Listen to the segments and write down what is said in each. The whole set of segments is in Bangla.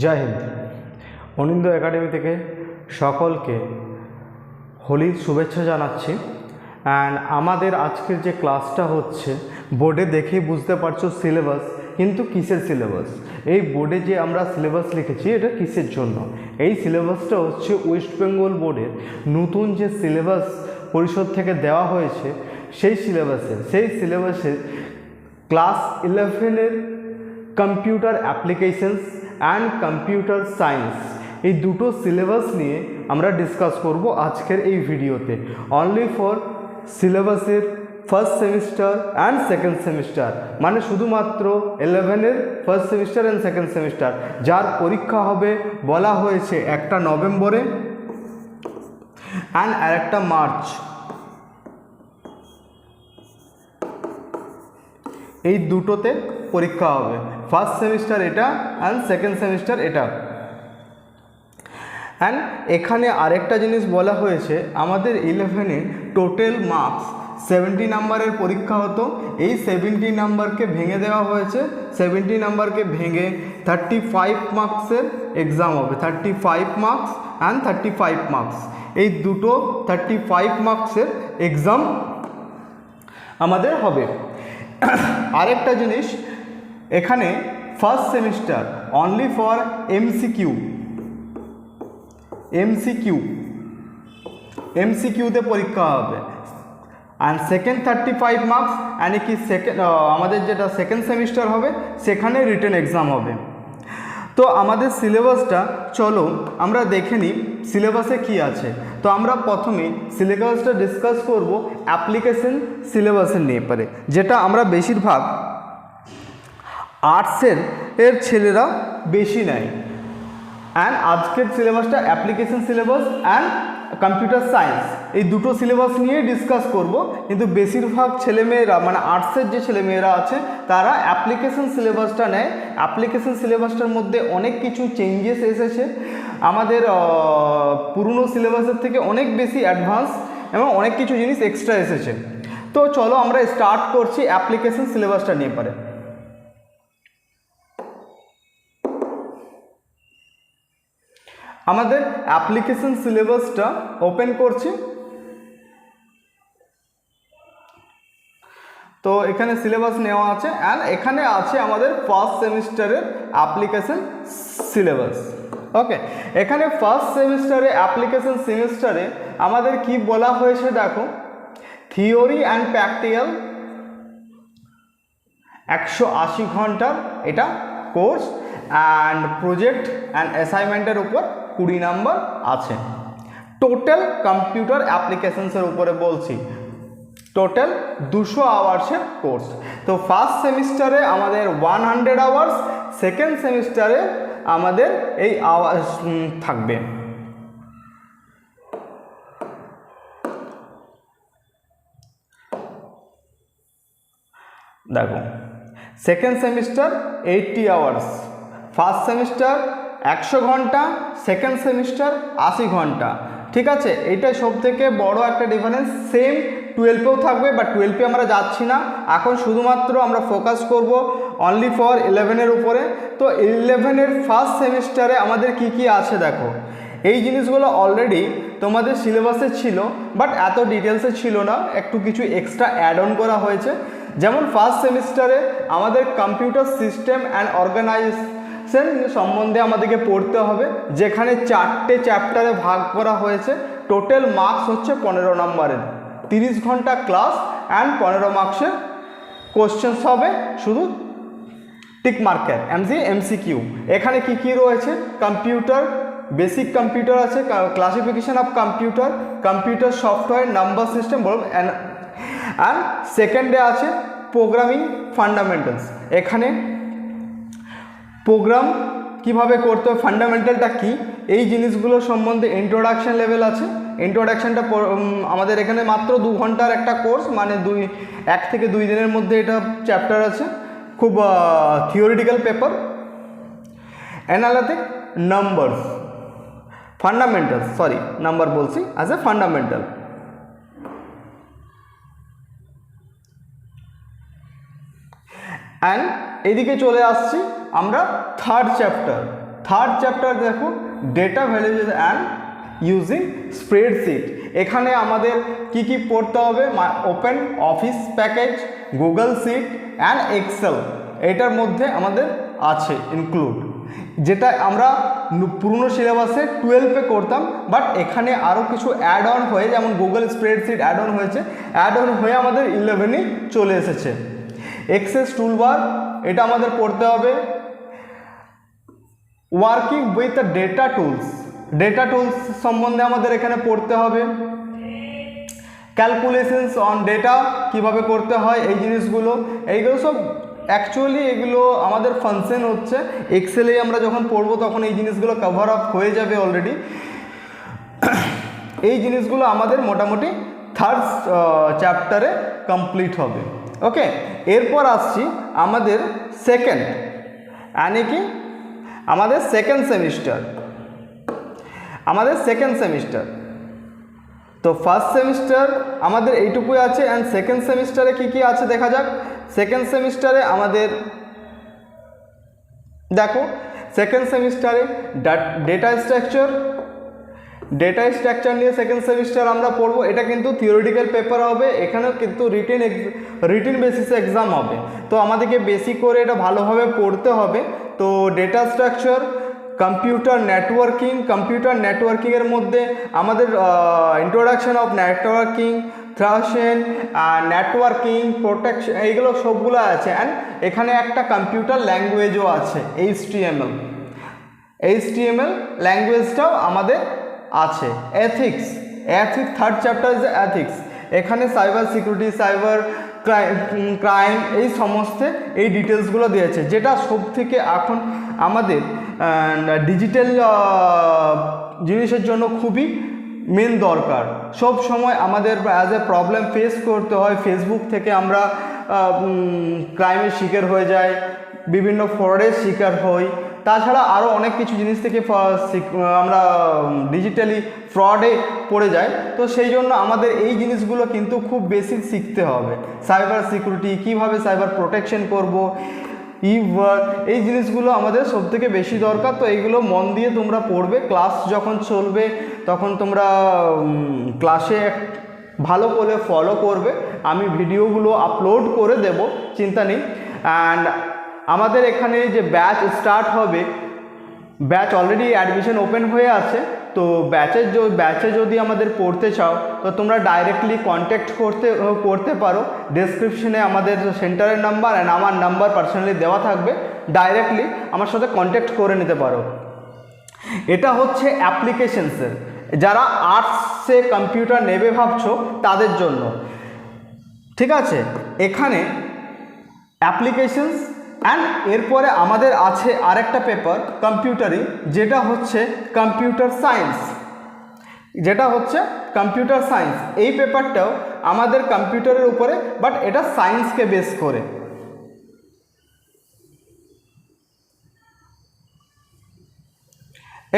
জয় হিন্দ। অনিন্দ একাডেমি থেকে সকলকে হোলির শুভেচ্ছা জানাচ্ছি। অ্যান্ড আমাদের আজকের যে ক্লাসটা হচ্ছে, বোর্ডে দেখেই বুঝতে পারছো সিলেবাস, কিন্তু কিসের সিলেবাস? এই বোর্ডে যে আমরা সিলেবাস লিখেছি এটা কিসের জন্য? এই সিলেবাসটা হচ্ছে ওয়েস্ট বেঙ্গল বোর্ডের নতুন যে সিলেবাস পরিষদ থেকে দেওয়া হয়েছে সেই সিলেবাসের ক্লাস 11-এর computer applications and computer science, এই দুটো সিলেবাস নিয়ে আমরা ডিসকাস করব আজকের এই ভিডিওতে। অনলি ফর সিলেবাসের first semester and second semester, মানে শুধুমাত্র 11-এর first semester and second semester, যার পরীক্ষা হবে বলা হয়েছে একটা নভেম্বরে অ্যান্ড আরেকটা মার্চ। এই দুটোতে পরীক্ষা হবে, ফার্স্ট সেমিস্টার এটা অ্যান্ড সেকেন্ড সেমিস্টার এটা। অ্যান্ড এখানে আরেকটা জিনিস বলা হয়েছে, আমাদের 11-এ টোটাল মার্কস 70 নাম্বারের পরীক্ষা হতো, এই 70 নাম্বারকে ভেঙে দেওয়া হয়েছে, 70 নাম্বারকে ভেঙে 35 মার্কসের এক্সাম হবে। 35 মার্কস অ্যান্ড 35 মার্কস, এই দুটো 35 মার্কসের এক্সাম আমাদের হবে। আরেকটা জিনিস, এখানে ফার্স্ট সেমিস্টার অনলি ফর এমসিকিউতে পরীক্ষা হবে। অ্যান্ড সেকেন্ড 35 মার্কস অ্যান্ড কি আমাদের যেটা সেকেন্ড সেমিস্টার হবে সেখানে রিটেন এক্সাম হবে। তো আমাদের সিলেবাসটা চলো আমরা দেখে নিই সিলেবাসে কি আছে। তো আমরা প্রথমে সিলেবাসটা ডিসকাস করব অ্যাপ্লিকেশন সিলেবাসের নিয়ে পারে, যেটা আমরা বেশিরভাগ আর্টসের ছেলেরা বেশি নেয়। অ্যান্ড আজকের সিলেবাসটা application syllabus and computer science, এই দুটো সিলেবাস নিয়ে ডিসকাস করব। কিন্তু বেশিরভাগ ছেলেমেয়েরা, মানে আর্টসের যে ছেলেমেয়েরা আছে তারা অ্যাপ্লিকেশন সিলেবাসটা নেয়। অ্যাপ্লিকেশন সিলেবাসটার মধ্যে অনেক কিছু চেঞ্জেস এসেছে, আমাদের পুরনো সিলেবাসের থেকে অনেক বেশি অ্যাডভান্স এবং অনেক কিছু জিনিস এক্সট্রা এসেছে। তো চলো আমরা স্টার্ট করছি অ্যাপ্লিকেশন সিলেবাসটা নিয়ে পারে। আমাদের অ্যাপ্লিকেশন সিলেবাসটা ওপেন করছি। তো এখানে সিলেবাস নেওয়া আছে অ্যান্ড এখানে আছে আমাদের ফার্স্ট সেমিস্টারের অ্যাপ্লিকেশন সিলেবাস। ওকে, এখানে ফার্স্ট সেমিস্টারে অ্যাপ্লিকেশন সেমিস্টারে আমাদের কি বলা হয়েছে দেখো, থিওরি অ্যান্ড প্র্যাকটিক্যাল 180 ঘন্টার এটা কোর্স, অ্যান্ড প্রজেক্ট অ্যান্ড অ্যাসাইনমেন্টের উপর 20 নাম্বার আছে। টোটাল কম্পিউটার অ্যাপ্লিকেশনসের উপরে বলছি, টোটাল 200 আওয়ার্সের কোর্স। তো ফার্স্ট সেমিস্টারে আমাদের 100 আওয়ার্স, সেকেন্ড সেমিস্টারে আমাদের এই আওয়ার্স থাকবে। দেখো, second semester 80 hours, first semester 100 ঘন্টা, সেকেন্ড সেমিস্টার 80 ঘন্টা। ঠিক আছে, এইটা সব থেকে বড় একটা ডিফারেন্স। সেম 12-এও থাকবে, বাট 12-এ আমরা যাচ্ছি না, এখন শুধুমাত্র আমরা ফোকাস করব অনলি ফর 11-এর উপরে। তো 11-এর ফার্স্ট সেমিস্টারে আমাদের কি কি আছে দেখো, এই জিনিসগুলো অলরেডি তোমাদের সিলেবাসে ছিল, বাট এত ডিটেলসে ছিল না, একটু কিছু এক্সট্রা অ্যাড অন করা হয়েছে। যেমন ফার্স্ট সেমিস্টারে আমাদের কম্পিউটার সিস্টেম অ্যান্ড অর্গানাইজেশন সম্বন্ধে আমাদেরকে পড়তে হবে, যেখানে 4টে চ্যাপ্টারে ভাগ করা হয়েছে। টোটাল মার্কস হচ্ছে 15 নম্বরের, 30 ঘন্টা ক্লাস অ্যান্ড 15 মার্কসের কোশ্চেন্স হবে, শুধু টিক মার্কের এমসিকিউ। এখানে কি কি রয়েছে, কম্পিউটার বেসিক কম্পিউটার আছে, classification of computer, computer software, number system and সেকেন্ডে আছে প্রোগ্রামিং ফান্ডামেন্টালস। এখানে প্রোগ্রাম কিভাবে করতে হয়, ফান্ডামেন্টালটা কি, এই জিনিসগুলো সম্বন্ধে ইন্ট্রোডাকশন লেভেল আছে। ইন্ট্রোডাকশনটা আমাদের এখানে মাত্র 2 ঘন্টার একটা কোর্স, মানে 1 থেকে 2 দিনের মধ্যে এটা চ্যাপ্টার আছে, খুব theoretical paper. Analytic numbers, fundamentals, sorry number বলছি, অ্যাজ এ ফান্ডামেন্টাল। অ্যান্ড এদিকে চলে আসছি আমরা থার্ড থার্ড চ্যাপ্টার দেখো data validation and using spreadsheet. এখানে আমাদের কি কি পড়তে হবে, open office package, Google sheet and Excel, এটার মধ্যে আমাদের আছে ইনক্লুড, যেটা আমরা পুরনো সিলেবাসে 12-এ করতাম, বাট এখানে আরও কিছু অ্যাড অন হয়ে, যেমন গুগল স্প্রেডশিট অ্যাড অন হয়েছে, অ্যাড অন হয়ে আমাদের 11-এই চলে এসেছে। এক্সেস টুলবার এটা আমাদের পড়তে হবে। Working with the data tools, data tools সম্বন্ধে আমাদের এখানে পড়তে হবে। ক্যালকুলেশনস অন ডেটা কীভাবে করতে হয়, এই জিনিসগুলো, এইগুলো সব অ্যাকচুয়ালি এগুলো আমাদের ফাংশন হচ্ছে এক্সেলে, আমরা যখন পড়বো তখন এই জিনিসগুলো কভার আপ হয়ে যাবে অলরেডি। এই জিনিসগুলো আমাদের মোটামুটি থার্ড চ্যাপ্টারে কমপ্লিট হবে। ওকে, এরপর আসছি আমাদের সেকেন্ড, মানে কি আমাদের সেকেন্ড সেমিস্টার। তো ফার্স্ট সেমিস্টার আমাদের এইটুকুই আছে, অ্যান্ড সেকেন্ড সেমিস্টারে কি কি আছে দেখা যাক। সেকেন্ড সেমিস্টারে আমাদের দেখো, সেকেন্ড সেমিস্টারে ডেটা স্ট্রাকচার নিয়ে সেকেন্ড সেমিস্টার আমরা পড়বো। এটা কিন্তু থিওরিটিক্যাল পেপার হবে, এখানেও কিন্তু রিটেন বেসিসে এক্সাম হবে, তো আমাদেরকে বেশি করে এটা ভালোভাবে পড়তে হবে। তো ডেটা স্ট্রাকচার, কম্পিউটার নেটওয়ার্কিংয়ের মধ্যে আমাদের ইন্ট্রোডাকশন অফ নেটওয়ার্কিং, থ্রাশেন, নেটওয়ার্কিং, প্রোটেকশন, এইগুলো সবগুলো আছে। অ্যান্ড এখানে একটা কম্পিউটার ল্যাঙ্গুয়েজও আছে, HTML ল্যাঙ্গুয়েজটাও আমাদের আছে। Ethics, third chapter is ethics. এখানে সাইবার সিকিউরিটি, সাইবার ক্রাইম, এই সমস্ত এই ডিটেলসগুলো দিয়েছে, যেটা সব থেকে এখন আমাদের ডিজিটাল জিনিসের জন্য খুবই মেন দরকার। সব সময় আমাদের অ্যাজ এ প্রবলেম ফেস করতে হয়, ফেসবুক থেকে আমরা ক্রাইমের শিকার হয়ে যাই, বিভিন্ন ফ্রডের শিকার হই, তাছাড়া আরও অনেক কিছু জিনিস থেকে আমরা ডিজিটালি ফ্রডে পড়ে যাই। তো সেই জন্য আমাদের এই জিনিসগুলো কিন্তু খুব বেশি শিখতে হবে। সাইবার সিকিউরিটি, কীভাবে সাইবার প্রোটেকশন করব, এই জিনিসগুলো আমাদের সবথেকে বেশি দরকার। তো এইগুলো মন দিয়ে তোমরা পড়বে, ক্লাস যখন চলবে তখন তোমরা ক্লাসে ভালো করে ফলো করবে, আমি ভিডিওগুলো আপলোড করে দেব, চিন্তা নেই। অ্যান্ড আমাদের এখানে যে ব্যাচ স্টার্ট হবে, ব্যাচ অলরেডি অ্যাডমিশন ওপেন হয়ে আছে। তো ব্যাচে যদি আমাদের পড়তে চাও তো তোমরা ডাইরেক্টলি কন্ট্যাক্ট করতে পারো। ডেসক্রিপশনে আমাদের সেন্টারের নাম্বার অ্যান্ড আমার নাম্বার পার্সোনালি দেওয়া থাকবে, ডাইরেক্টলি আমার সাথে কন্ট্যাক্ট করে নিতে পারো। এটা হচ্ছে অ্যাপ্লিকেশনসের, যারা আর্টসে কম্পিউটার নেবে ভাবছো তাদের জন্য, ঠিক আছে। এখানে অ্যাপ্লিকেশনস অ্যান্ড এরপরে আমাদের আছে আরেকটা পেপার কম্পিউটারিং, যেটা হচ্ছে কম্পিউটার সায়েন্স। এই পেপারটাও আমাদের কম্পিউটারের উপরে, বাট এটা সায়েন্সকে বেস করে।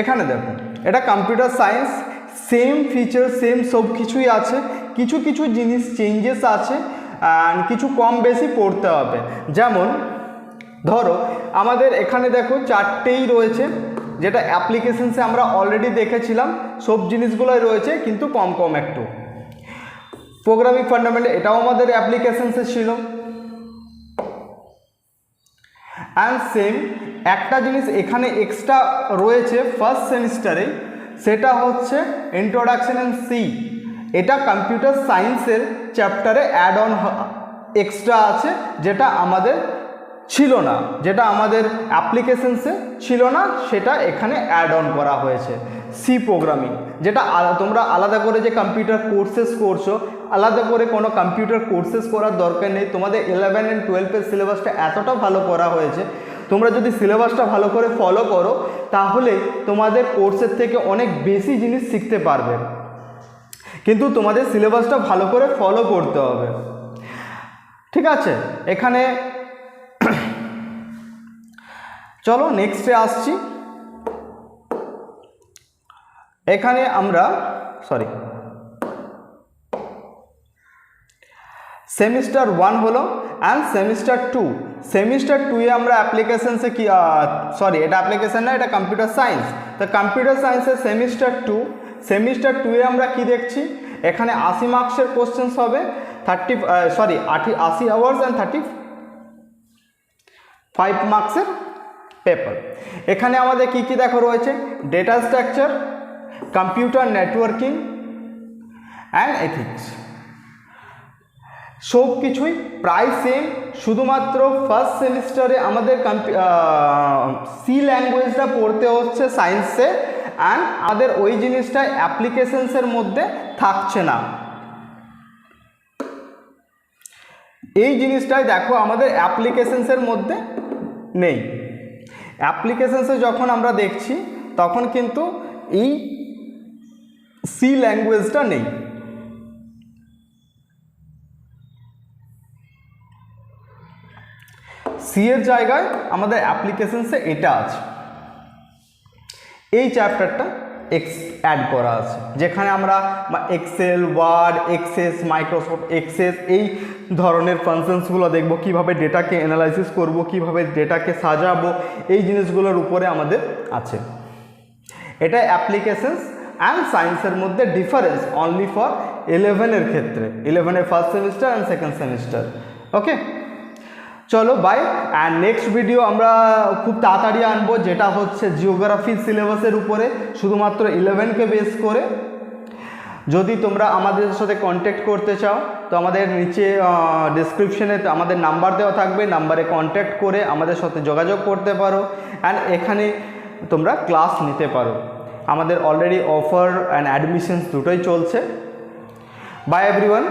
এখানে দেখো, এটা computer science, same feature, same সব কিছুই আছে, কিছু কিছু জিনিস চেঞ্জেস আছে, অ্যান্ড কিছু কম বেশি পড়তে হবে। যেমন ধরো আমাদের এখানে দেখো 4টেই রয়েছে, যেটা অ্যাপ্লিকেশনসে আমরা অলরেডি দেখেছিলাম, সব জিনিসগুলোই রয়েছে কিন্তু কম কম একটু। প্রোগ্রামিং ফান্ডামেন্টাল, এটাও আমাদের অ্যাপ্লিকেশনসে ছিল। অ্যান্ড সেম একটা জিনিস এখানে এক্সট্রা রয়েছে ফার্স্ট সেমিস্টারে, সেটা হচ্ছে ইন্ট্রোডাকশন ইন সি। এটা কম্পিউটার সায়েন্সের চ্যাপ্টারে অ্যাড অন এক্সট্রা আছে, যেটা আমাদের ছিল না, যেটা আমাদের অ্যাপ্লিকেশনসে ছিল না, সেটা এখানে অ্যাড অন করা হয়েছে। সি প্রোগ্রামিং, যেটা তোমরা আলাদা করে যে কম্পিউটার কোর্সেস করছো, আলাদা করে কোনো কম্পিউটার কোর্সেস করার দরকার নেই। তোমাদের 11 and 12-এর সিলেবাসটা এতটা ভালো করা হয়েছে, তোমরা যদি সিলেবাসটা ভালো করে ফলো করো তাহলে তোমাদের কোর্সের থেকে অনেক বেশি জিনিস শিখতে পারবে, কিন্তু তোমাদের সিলেবাসটা ভালো করে ফলো করতে হবে, ঠিক আছে। এখানে চলো নেক্সটে আসছি। এখানে আমরা সেমিস্টার 1 হলো অ্যান্ড সেমিস্টার 2 সেমিস্টার 2 এ আমরা অ্যাপ্লিকেশনসে কি এটা অ্যাপ্লিকেশন না, এটা কম্পিউটার সায়েন্স। তো কম্পিউটার সায়েন্সের সেমিস্টার 2 এ আমরা কি দেখছি, এখানে 80 মার্কসের কোশ্চেন্স হবে, 80 আওয়ার্স অ্যান্ড 35 মার্কসের পেপার। এখানে আমাদের কি কি দেখো রয়েছে, data structure, computer networking and ethics, সব কিছুই প্রায় সেম। শুধুমাত্র ফার্স্ট সেমিস্টারে আমাদের সি ল্যাঙ্গুয়েজটা পড়তে হচ্ছে সায়েন্সে, অ্যান্ড আমাদের ওই জিনিসটা অ্যাপ্লিকেশনসের মধ্যে থাকছে না। এই জিনিসটাই দেখো আমাদের অ্যাপ্লিকেশনসের মধ্যে নেই। অ্যাপ্লিকেশনসে যখন আমরা দেখছি তখন কিন্তু এই সি ল্যাঙ্গুয়েজটা নেই। সি এর জায়গায় আমাদের অ্যাপ্লিকেশনসে এটা আছে। এই চ্যাপ্টারটা অ্যাড করা আছে, যেখানে আমরা Excel, Word, Access, Microsoft Access এই ধরনের ফাংশনসগুলো দেখব, কিভাবে ডেটাকে অ্যানালাইসিস করব, কিভাবে ডেটাকে সাজাবো, এই জিনিসগুলোর উপরে আমাদের আছে। এটা অ্যাপ্লিকেশনস অ্যান্ড সায়েন্সের মধ্যে ডিফারেন্স অনলি ফর 11-এর ক্ষেত্রে, 11-এর first semester and second semester. Okay, চলো বাই। অ্যান্ড নেক্সট ভিডিও আমরা খুব তাড়াতাড়ি আনবো, যেটা হচ্ছে জিওগ্রাফি সিলেবাসের উপরে, শুধুমাত্র 11কে বেস করে। যদি তোমরা আমাদের সাথে কন্ট্যাক্ট করতে চাও তো আমাদের নিচে ডেসক্রিপশনে আমাদের নাম্বার দেওয়া থাকবে, নাম্বারে কন্ট্যাক্ট করে আমাদের সাথে যোগাযোগ করতে পারো, অ্যান্ড এখানে তোমরা ক্লাস নিতে পারো। আমাদের অলরেডি অফার অ্যান্ড অ্যাডমিশনস দুটোই চলছে। By everyone.